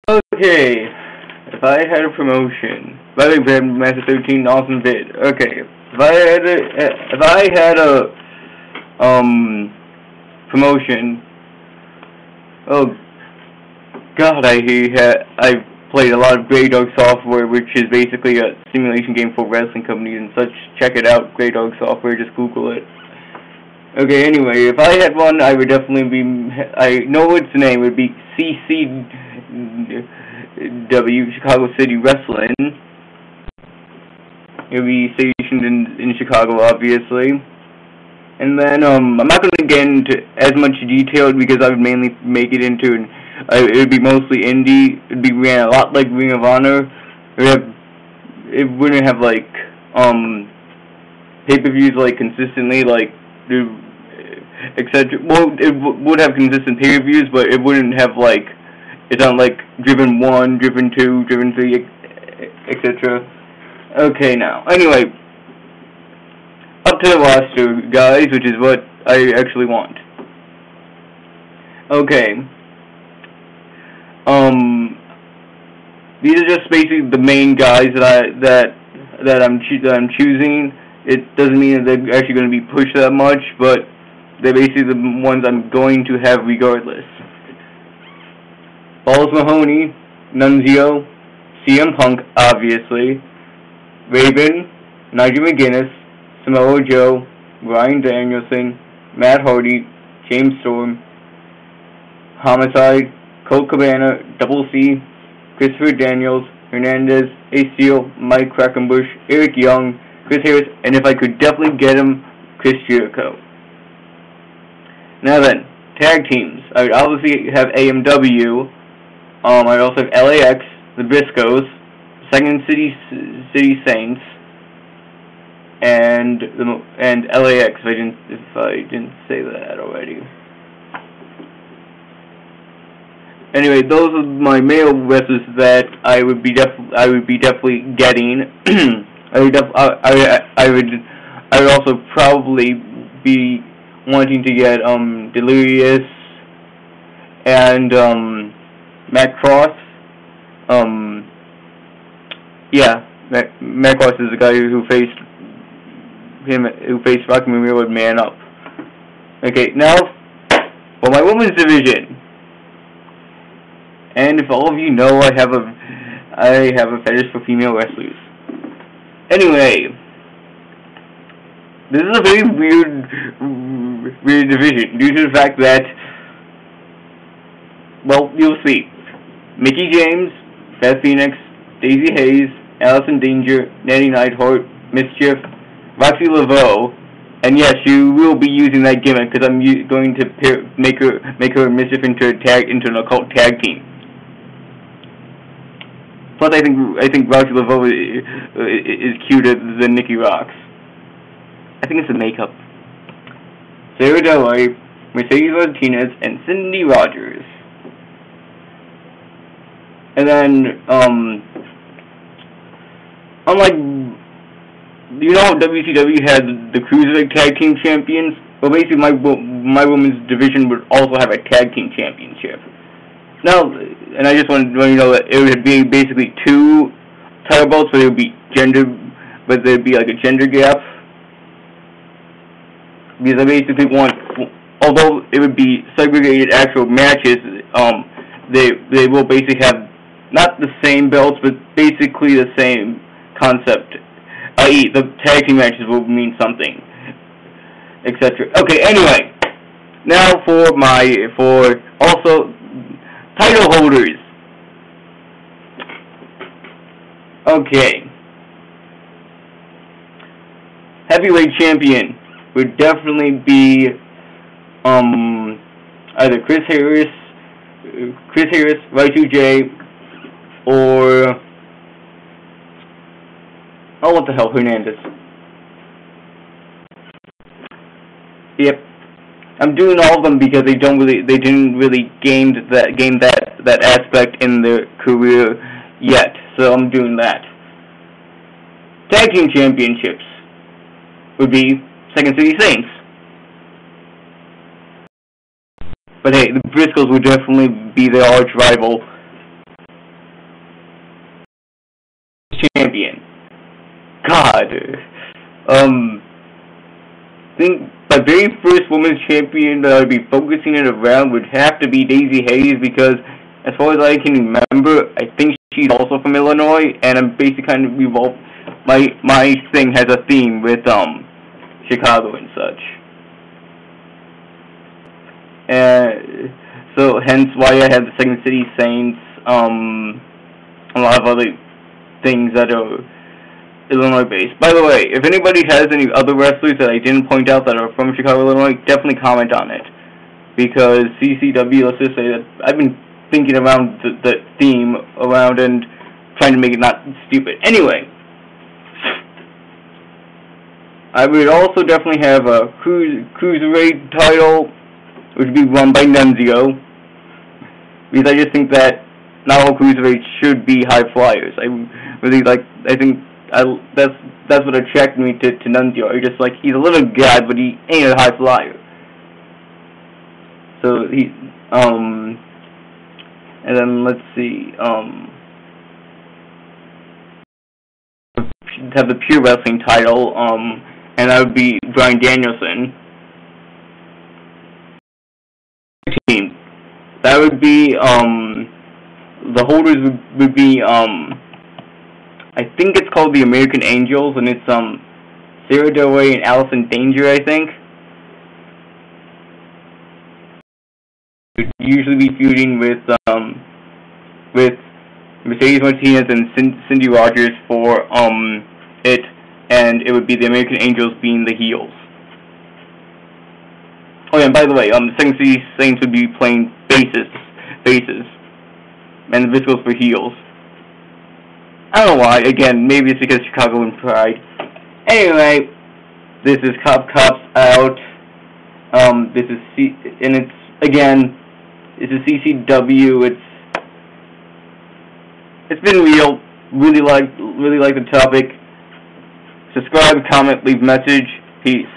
Okay, if I had a promotion, by the way, Grandmaster 13, awesome vid. Okay, if I had a promotion, oh God, I played a lot of Greydog software, which is basically a simulation game for wrestling companies and such. Check it out, Greydog software. Just Google it. Okay, anyway, if I had one, I would definitely be. I know its name would be CCW, Chicago City Wrestling. It would be stationed in Chicago, obviously. And then I'm not going to get into as much detail because I would mainly make it into it would be mostly indie. It'd be ran a lot like Ring of Honor. It wouldn't have like pay-per-views like consistently like etc. Well, it would have consistent pay-per-views, but it wouldn't have like it's not like Driven 1, Driven 2, Driven 3, etc. Okay, now anyway. Up to the roster, guys, which is what I actually want. Okay. These are just basically the main guys that I'm choosing. It doesn't mean that they're actually going to be pushed that much, but they're basically the ones I'm going to have regardless. Balls Mahoney, Nunzio, CM Punk, obviously, Raven, Nigel McGuinness, Samoa Joe, Bryan Danielson, Matt Hardy, James Storm, Homicide, Colt Cabana, Double C, Christopher Daniels, Hernandez, Ace Steel, Mike Quackenbush, Eric Young, Chris Harris, and if I could definitely get him, Chris Jericho. Now then, tag teams. I would obviously have AMW. I'd also have LAX, the Briscoes, Second City Saints, and LAX. If I didn't say that already. Anyway, those are my male wrestlers that I would be definitely getting. I would also probably be wanting to get Delirious and Matt Cross. Matt Cross is the guy who faced Rocky Romero with Man Up. Okay, now for my women's division. And if all of you know, I have a fetish for female wrestlers. Anyway, this is a very weird division due to the fact that, well, you'll see. Mickie James, Beth Phoenix, Daisy Hayes, Allison Danger, Natty Neidhart, Mischief, Roxy Laveau, and yes, you will be using that gimmick because I'm going to make her and Mischief into an occult tag team. Plus, I think Roxy Laveau is cuter than Nikki Roxx. I think it's the makeup. Sara Delay, Mercedes Martinez, and Cindy Rogers. And then, unlike, you know how WCW had the Cruiserweight Tag Team Champions? Well, basically, my women's division would also have a Tag Team Championship. Now, and I just want you to know that it would be basically two title belts, but there'd be like a gender gap. Because I basically want, although it would be segregated actual matches, they will basically have not the same belts, but basically the same concept. I.e., the tag team matches will mean something, etc. Okay, anyway, now for also title holders. Okay, heavyweight champion would definitely be either Chris Harris, Y2J, or what the hell, Hernandez. Yep, I'm doing all of them because they didn't really gain that aspect in their career yet. So I'm doing that. Tag team championships would be Second City Saints. But hey, the Briscoes would definitely be their arch rival. champion. God. I think the very first women's champion that I'd be focusing it around would have to be Daisy Hayes, because as far as I can remember, I think she's also from Illinois, and I'm basically kind of revolved. My thing has a theme with Chicago and such. So hence why I have the Second City Saints, a lot of other things that are Illinois based. By the way, if anybody has any other wrestlers that I didn't point out that are from Chicago, Illinois, definitely comment on it. Because CCW, let's just say that I've been thinking around the theme around and trying to make it not stupid. Anyway, I would also definitely have a cruiserweight title, which would be run by Nunzio, because I just think that not all cruiserweights should be high flyers. That's what attracted me to Nunzio. I just like, he's a little guy, but he ain't a high flyer. So he and then let's see, have the Pure Wrestling title, and that would be Bryan Danielson. Team. That would be, the holders would be, I think it's called the American Angels, and it's, Sara and Allison Danger, I think. Would usually be feuding with Mercedes Martinez and Cindy Rogers for, it, and it would be the American Angels being the heels. Oh yeah, and by the way, the Second City Saints would be playing faces, and the Viscos for heels. I don't know why. Again, maybe it's because Chicago and pride. Anyway, this is Cops Out. This is this is CCW. It's been real. Really like the topic. Subscribe, comment, leave message. Peace.